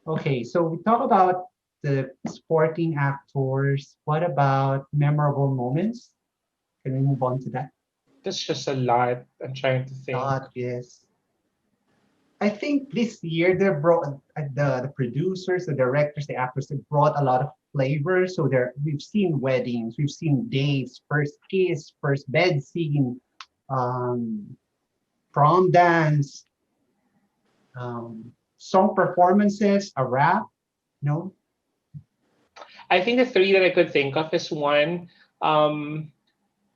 Okay, so we talk about the sporting actors. What about memorable moments? Can we move on to that? That's just a lot. I'm trying to think. Thought, yes. I think this year they brought the producers, the directors, the actors. They brought a lot of flavor. So there, we've seen weddings, we've seen dates, first kiss, first bed scene, um, prom dance, song performances, a rap. No, I think the three that I could think of is one. Um,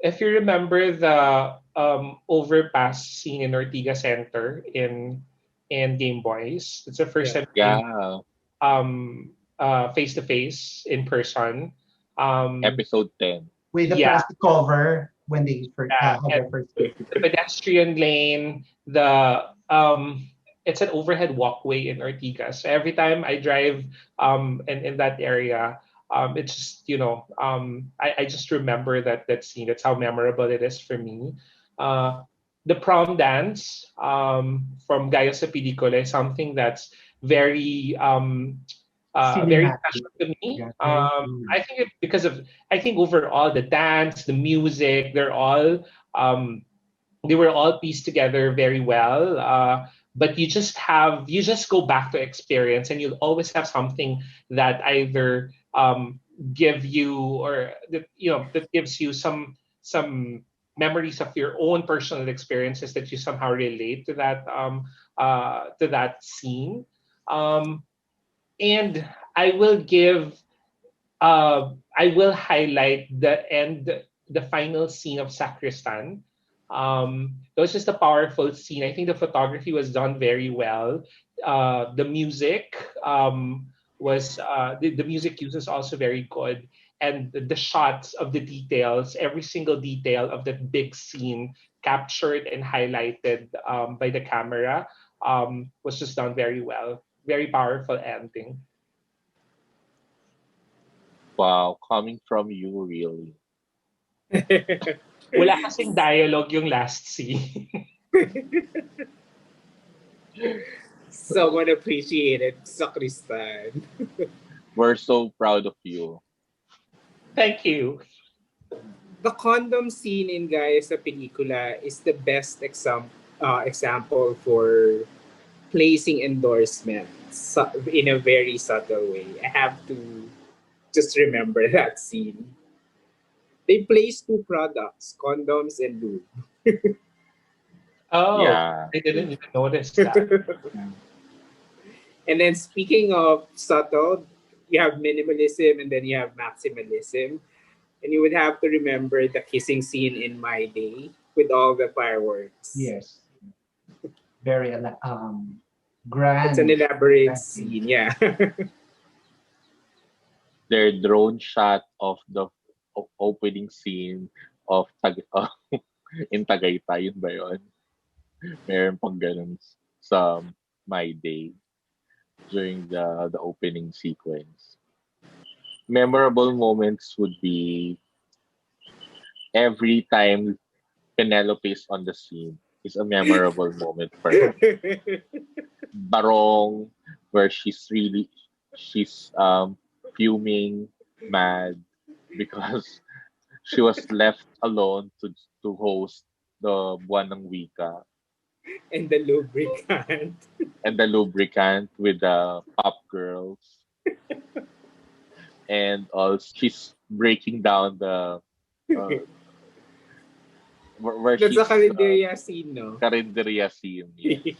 if you remember the overpass scene in Ortiga Center in Game Boys, it's the first Yeah. time seeing Yeah, face to face in person. Um, episode 10. with the yeah, plastic cover when they yeah, had and their first kiss. the pedestrian lane, the it's an overhead walkway in Ortigas. So every time I drive in that area, it's just I just remember that scene. That's how memorable it is for me. Uh, the prom dance from Gaya sa Pelikula is something that's very very Cinematic. special to me. Yeah, very I cinematic. think because of I think overall the dance, the music, um, they were all pieced together very well. But you just go back to experience, and you'll always have something that either give you or that gives you some memories of your own personal experiences that you somehow relate to that scene. Um, and I will give I will highlight the final scene of Sacristan. It was just a powerful scene. I think the photography was done very well. The music the music use is also very good, and the shots of the details, every single detail of that big scene captured and highlighted by the camera was just done very well. Very powerful ending. Wow, coming from you, really. Wala kasing dialogue yung last scene. Someone appreciated Sacristan. We're so proud of you. Thank you. The condom scene in Guys sa Pelikula is the best example for placing endorsements in a very subtle way. I have to just remember that scene. They place two products, condoms and lube. Oh, Yeah. I didn't even notice that. And then speaking of subtle, you have minimalism and then you have maximalism. And you would have to remember the kissing scene in My Day with all the fireworks. Yes, very It's an grand. elaborate Grand scene. scene, yeah. Their drone shot of the opening scene of in Tagaytay, yun ba yun? Meron pang ganun sa My Day during the opening sequence. Memorable moments would be every time Penelope is on the scene is a memorable moment for her. Barong, where she's fuming, mad because she was left alone to host the Buwan ng Wika And the lubricant. and the lubricant with the pop girls, and also she's breaking down the uh, where That's a she's Calendaria scene, no? karinderya scene. Yeah.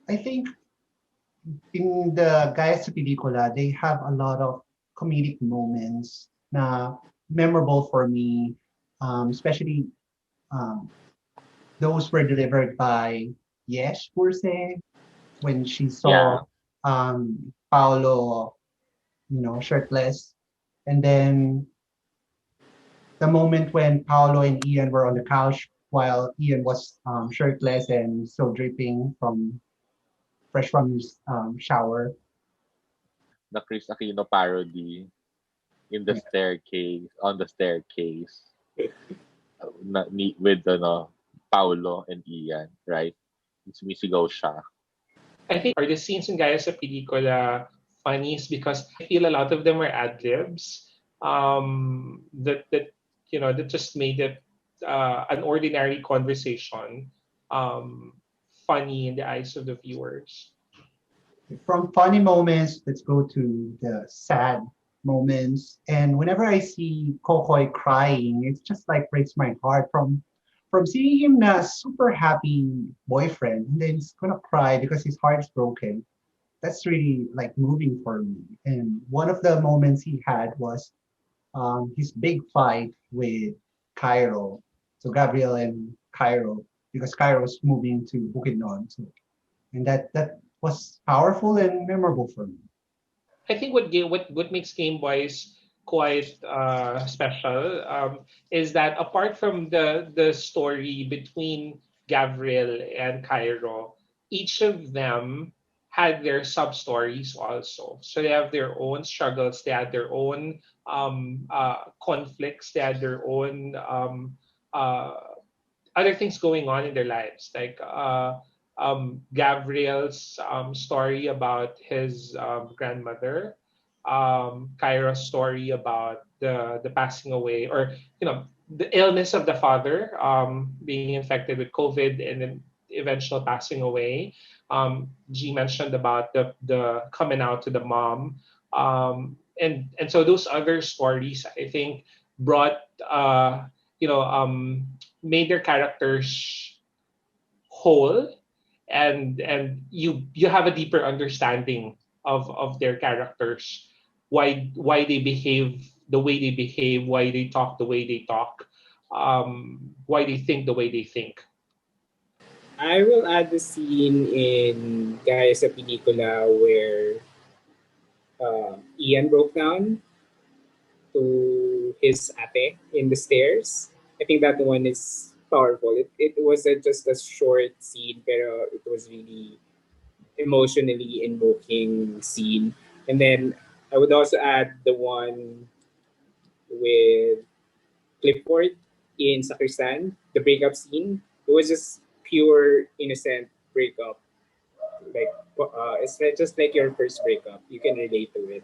I think in the Gaya sa Pelikula, they have a lot of comedic moments na memorable for me, especially um, those were delivered by Yesh Purse when she saw Yeah. Paolo, shirtless. And then the moment when Paolo and Ian were on the couch while Ian was shirtless and still dripping from fresh from his shower. The Chris Aquino parody in the Yeah. staircase, on the staircase, with Paulo and Ian, right? Sumisigaw siya. I think are the scenes in Gaya sa Pelikula funny is because I feel a lot of them were ad libs. That that just made it an ordinary conversation um, funny in the eyes of the viewers. From funny moments, let's go to the sad moments. And whenever I see Kokoy crying, it's just like breaks my heart from seeing him na super happy boyfriend, and then he's gonna cry because his heart's broken. That's really like moving for me. And one of the moments he had was his big fight with Cairo. So Gabriel and Cairo, because Cairo was moving to Bukidnon. So and that was powerful and memorable for me. I think what makes Game Boys quite special is that apart from the story between Gabriel and Cairo, each of them had their sub stories also. So they have their own struggles, they had their own conflicts, they had their own uh, other things going on in their lives, like Gabriel's story about his grandmother, Kyra's story about the passing away, or the illness of the father, being infected with COVID and then eventual passing away. G mentioned about the coming out to the mom, and so those other stories I think brought you know um made their characters whole, and you have a deeper understanding of their characters, why they behave the way they behave, why they talk the way they talk, why they think the way they think. I will add the scene in Gaya sa Pelikula where Ian broke down to his ate in the stairs. I think that one is powerful. It was just a short scene, pero it was really emotionally invoking scene. And then I would also add the one with Clifford in Sakristan, the breakup scene. It was just pure innocent breakup. Like it's like just like your first breakup. You can relate to it.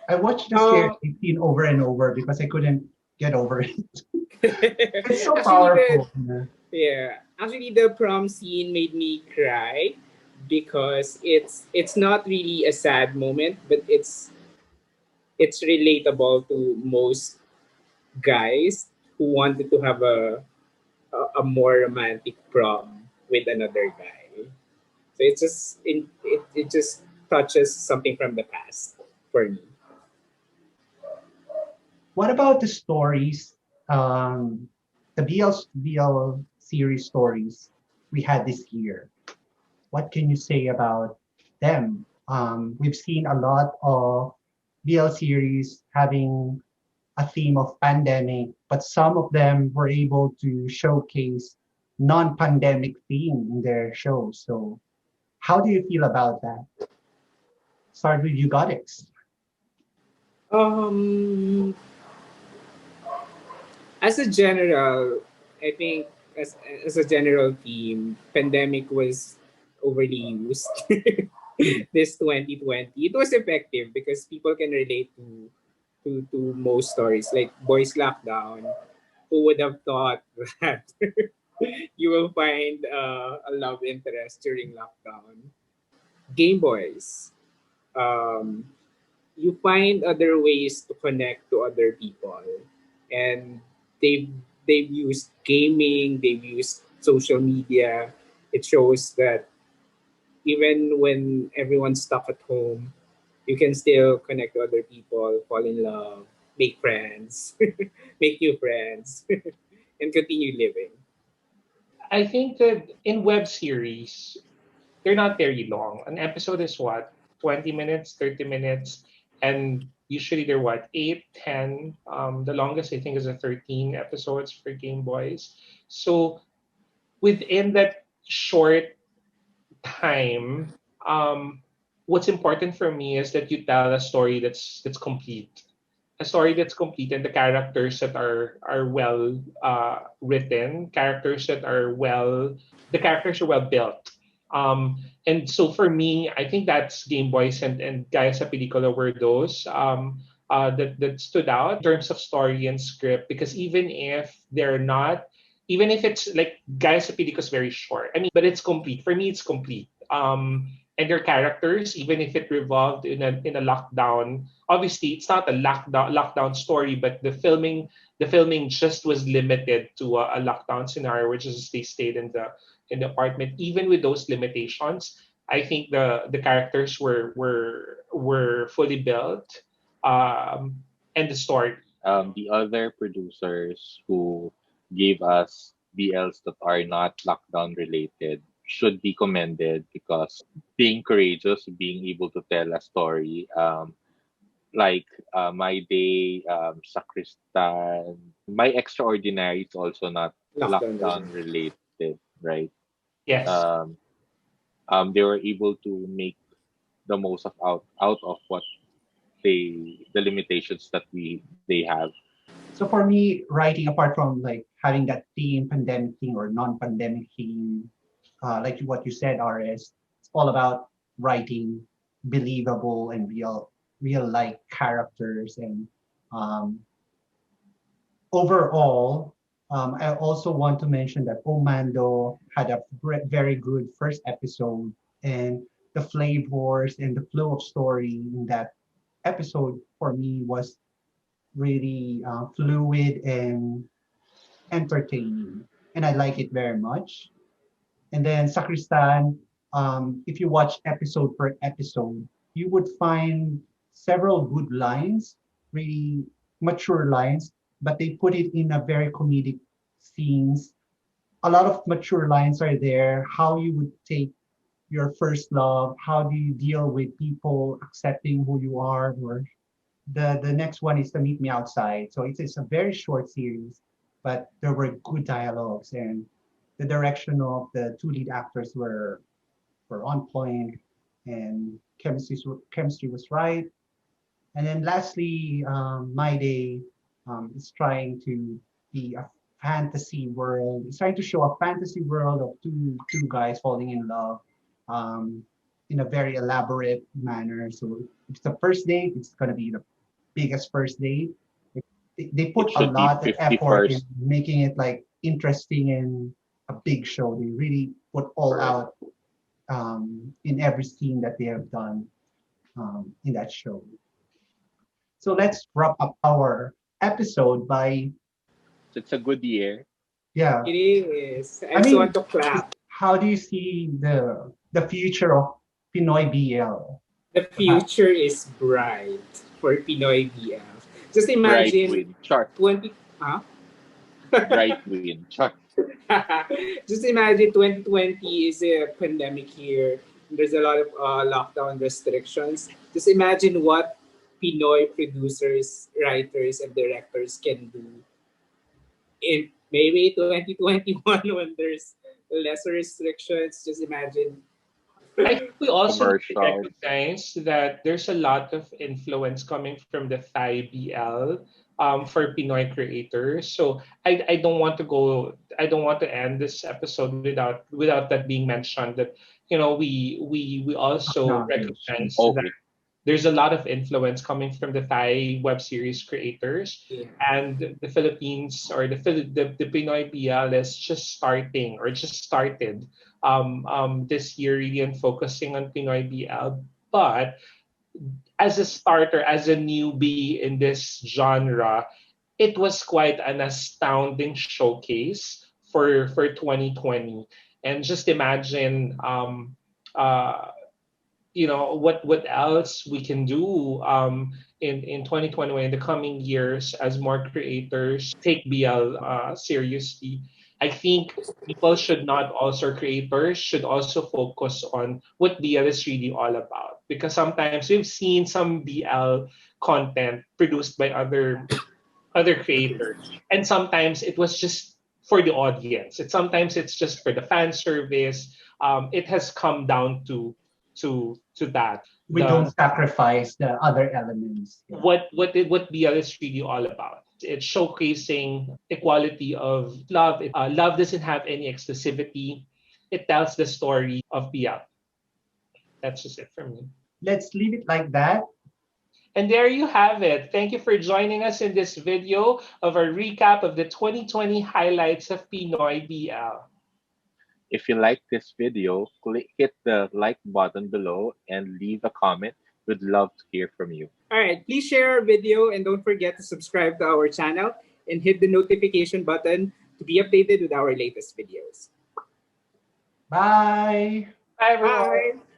I watched the Uh, scene over and over because I couldn't get over it. It's so actually, powerful. Yeah. the prom scene made me cry because it's not really a sad moment, but it's relatable to most guys who wanted to have a more romantic prom with another guy. So it just touches something from the past for me. What about the stories, the BL series stories we had this year? What can you say about them? We've seen a lot of BL series having a theme of pandemic, but some of them were able to showcase non-pandemic theme in their shows. So how do you feel about that? Start with you, Goddess. Um, as a general, I think as a general theme, pandemic was overly used this 2020. It was effective because people can relate to most stories like boys lockdown. Who would have thought that you will find a love interest during lockdown? Game Boys. Um, you find other ways to connect to other people, and they've they've used gaming, they've used social media. It shows that even when everyone's stuck at home, you can still connect to other people, fall in love, make friends, make new friends, and continue living. I think that in web series they're not very long. An episode is what, 20 minutes, 30 minutes, and usually they're what, 8, 10. The longest I think is a 13 episodes for Game Boys. So within that short time, what's important for me is that you tell a story that's complete. A story that's complete, and the characters that are well written, characters that are well the characters are well built. And so for me, I think that's Game Boys and Gaya sa Pelikula were those that stood out in terms of story and script, because even if they're not, even if it's like Gaya sa Pelikula is very short, I mean, but it's complete. For me, it's complete. And their characters, even if it revolved in a lockdown, obviously it's not a lockdown story, but the filming just was limited to a lockdown scenario, which is they stayed in the apartment. Even with those limitations, I think the characters were fully built, and the story. The other producers who gave us BLs that are not lockdown related should be commended because being courageous, being able to tell a story, like My Day, Sacristan, My Extraordinary is also not Lockdown version. lockdown related, right? Yes. Um, they were able to make the most of out of what the limitations that they have. So for me, writing apart from like having that theme, pandemic theme or non-pandemic theme, like what you said, RS, it's all about writing believable and real like characters. And um, overall, I also want to mention that Omando had a very good first episode, and the flavors and the flow of story in that episode for me was really fluid and entertaining, and I like it very much. And then Sacristan, if you watch episode per episode, you would find several good lines, really mature lines, but they put it in a very comedic scenes. A lot of mature lines are there. How you would take your first love, how do you deal with people accepting who you are, or the next one is to meet me outside. So it's a very short series, but there were good dialogues and the direction of the two lead actors were on point and chemistry was right. And then lastly, My Day is trying to be a fantasy world. It's trying to show a fantasy world of two guys falling in love um, in a very elaborate manner. So if it's a first date, it's gonna be the biggest first date. They It put a should be lot of effort in 51st. making it like interesting and a big show. They really put all Correct. out in every scene that they have done in that show. So let's wrap up our episode by, So it's a good year. yeah. It is. I I just want mean, to clap. how do you see the future of Pinoy BL? The future is bright for Pinoy BL. Just Bright imagine win. Chart. 20. Huh? Bright win. Chart. Just imagine 2020 is a pandemic year. There's a lot of lockdown restrictions. Just imagine what Pinoy producers, writers, and directors can do in maybe 2021 when there's lesser restrictions. Just imagine. I think we also need to Commercials. recognize that there's a lot of influence coming from the Thai BL, for Pinoy creators. So I don't want to end this episode without that being mentioned. That we also Acknowledge. recognize Oh, that there's a lot of influence coming from the Thai web series creators, Yeah. and the Philippines, or the Pinoy BL is just starting or just started this year really and focusing on Pinoy BL. But as a starter, as a newbie in this genre, it was quite an astounding showcase for 2020. And just imagine, uh, what else we can do in 2021, in the coming years, as more creators take BL seriously. I think people should not also creators should also focus on what BL is really all about, because sometimes we've seen some BL content produced by other creators, and sometimes it was just for the audience. Sometimes it's just for the fan service. It has come down to that. We don't sacrifice the other elements. Yeah. What BL is really all about. It's showcasing equality of love. Love doesn't have any exclusivity. it tells the story of BL. That's just it for me. Let's leave it like that. And there you have it. Thank you for joining us in this video of our recap of the 2020 highlights of Pinoy BL. If you like this video, hit the like button below and leave a comment. We'd love to hear from you. All right, please share our video and don't forget to subscribe to our channel and hit the notification button to be updated with our latest videos. Bye. Bye, everyone. Bye!